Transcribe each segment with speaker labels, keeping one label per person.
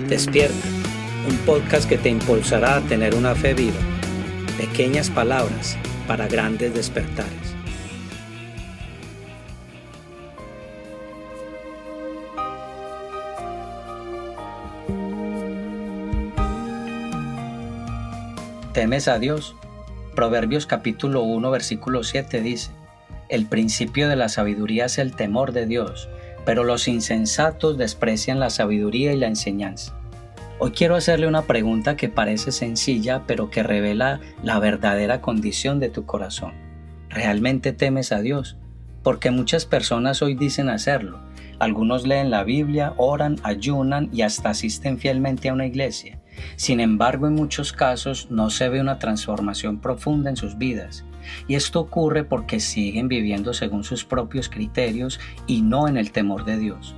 Speaker 1: Despierta, un podcast que te impulsará a tener una fe viva. Pequeñas palabras para grandes despertares. ¿Temes a Dios? Proverbios capítulo 1, versículo 7 dice: El principio de la sabiduría es el temor de Dios, pero los insensatos desprecian la sabiduría y la enseñanza. Hoy quiero hacerle una pregunta que parece sencilla, pero que revela la verdadera condición de tu corazón. ¿Realmente temes a Dios? Porque muchas personas hoy dicen hacerlo. Algunos leen la Biblia, oran, ayunan y hasta asisten fielmente a una iglesia. Sin embargo, en muchos casos no se ve una transformación profunda en sus vidas. Y esto ocurre porque siguen viviendo según sus propios criterios y no en el temor de Dios.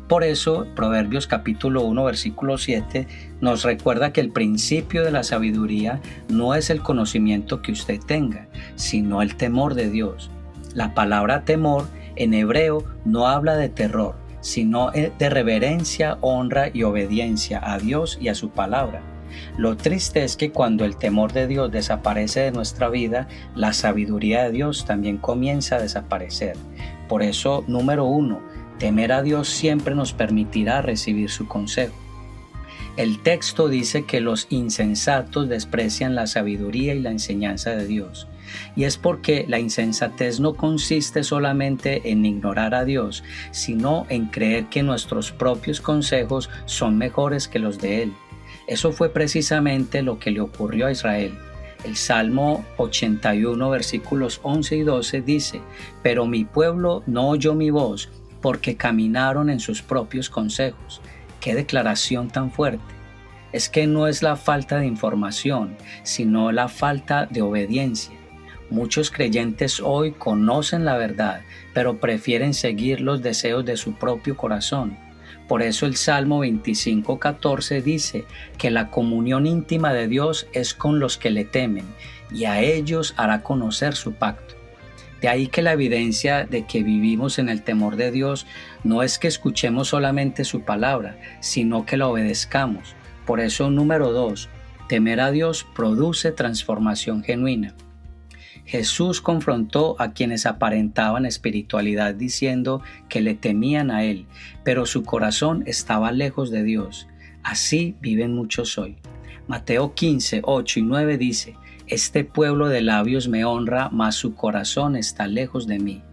Speaker 1: Por eso, Proverbios capítulo 1, versículo 7 nos recuerda que el principio de la sabiduría no es el conocimiento que usted tenga, sino el temor de Dios. La palabra temor en hebreo no habla de terror, sino de reverencia, honra y obediencia a Dios y a su palabra. Lo triste es que cuando el temor de Dios desaparece de nuestra vida, la sabiduría de Dios también comienza a desaparecer. Por eso, número 1, temer a Dios siempre nos permitirá recibir su consejo. El texto dice que los insensatos desprecian la sabiduría y la enseñanza de Dios. Y es porque la insensatez no consiste solamente en ignorar a Dios, sino en creer que nuestros propios consejos son mejores que los de Él. Eso fue precisamente lo que le ocurrió a Israel. El Salmo 81, versículos 11 y 12 dice: Pero mi pueblo no oyó mi voz, porque caminaron en sus propios consejos. ¡Qué declaración tan fuerte! Es que no es la falta de información, sino la falta de obediencia. Muchos creyentes hoy conocen la verdad, pero prefieren seguir los deseos de su propio corazón. Por eso el Salmo 25:14 dice que la comunión íntima de Dios es con los que le temen, y a ellos hará conocer su pacto. De ahí que la evidencia de que vivimos en el temor de Dios no es que escuchemos solamente su palabra, sino que la obedezcamos. Por eso, número 2, temer a Dios produce transformación genuina. Jesús confrontó a quienes aparentaban espiritualidad diciendo que le temían a Él, pero su corazón estaba lejos de Dios. Así viven muchos hoy. Mateo 15, 8 y 9 dice: Este pueblo de labios me honra, mas su corazón está lejos de mí.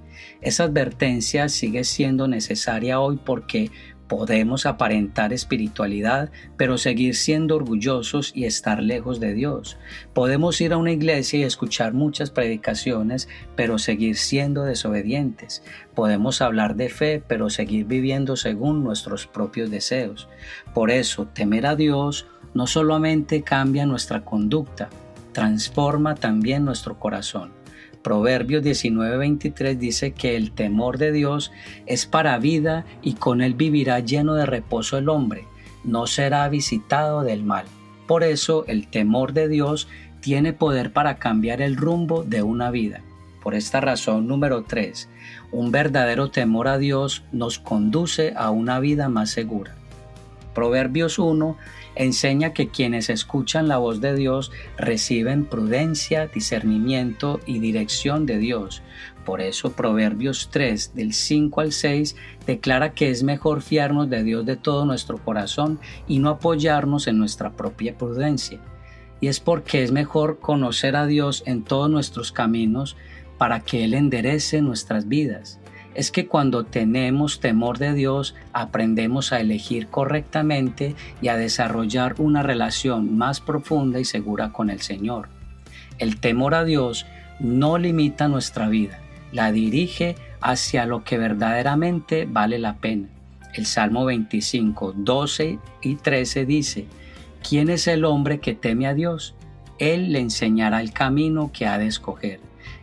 Speaker 1: Esa advertencia sigue siendo necesaria hoy porque podemos aparentar espiritualidad, pero seguir siendo orgullosos y estar lejos de Dios. Podemos ir a una iglesia y escuchar muchas predicaciones, pero seguir siendo desobedientes. Podemos hablar de fe, pero seguir viviendo según nuestros propios deseos. Por eso, temer a Dios no solamente cambia nuestra conducta, transforma también nuestro corazón. Proverbios 19:23 dice que el temor de Dios es para vida y con él vivirá lleno de reposo el hombre, no será visitado del mal. Por eso el temor de Dios tiene poder para cambiar el rumbo de una vida. Por esta razón, número 3, un verdadero temor a Dios nos conduce a una vida más segura. Proverbios 1 enseña que quienes escuchan la voz de Dios reciben prudencia, discernimiento y dirección de Dios. Por eso Proverbios 3, del 5 al 6, declara que es mejor fiarnos de Dios de todo nuestro corazón y no apoyarnos en nuestra propia prudencia. Y es porque es mejor conocer a Dios en todos nuestros caminos para que Él enderece nuestras vidas. Es que cuando tenemos temor de Dios, aprendemos a elegir correctamente y a desarrollar una relación más profunda y segura con el Señor. El temor a Dios no limita nuestra vida, la dirige hacia lo que verdaderamente vale la pena. El Salmo 25, 12 y 13 dice: ¿Quién es el hombre que teme a Dios? Él le enseñará el camino que ha de escoger.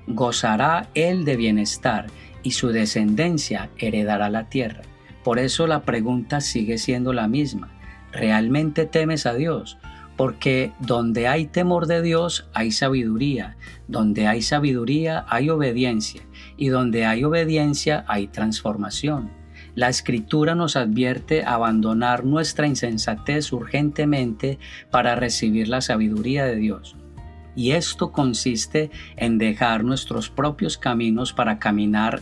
Speaker 1: Gozará él de bienestar y su descendencia heredará la tierra. Por eso la pregunta sigue siendo la misma: ¿realmente temes a Dios? Porque donde hay temor de Dios hay sabiduría, donde hay sabiduría hay obediencia, y donde hay obediencia hay transformación. La Escritura nos advierte abandonar nuestra insensatez urgentemente para recibir la sabiduría de Dios. Y esto consiste en dejar nuestros propios caminos para caminar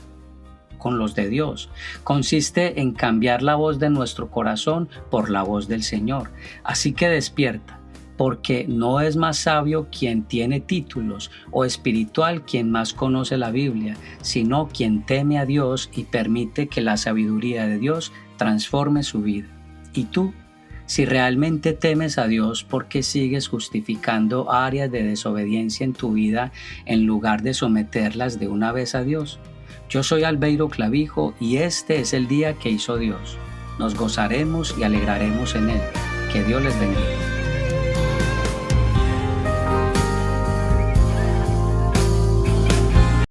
Speaker 1: con los de Dios. Consiste en cambiar la voz de nuestro corazón por la voz del Señor. Así que despierta, porque no es más sabio quien tiene títulos o espiritual quien más conoce la Biblia, sino quien teme a Dios y permite que la sabiduría de Dios transforme su vida. ¿Y tú? Si realmente temes a Dios, ¿por qué sigues justificando áreas de desobediencia en tu vida en lugar de someterlas de una vez a Dios? Yo soy Albeiro Clavijo y este es el día que hizo Dios. Nos gozaremos y alegraremos en él. Que Dios les bendiga.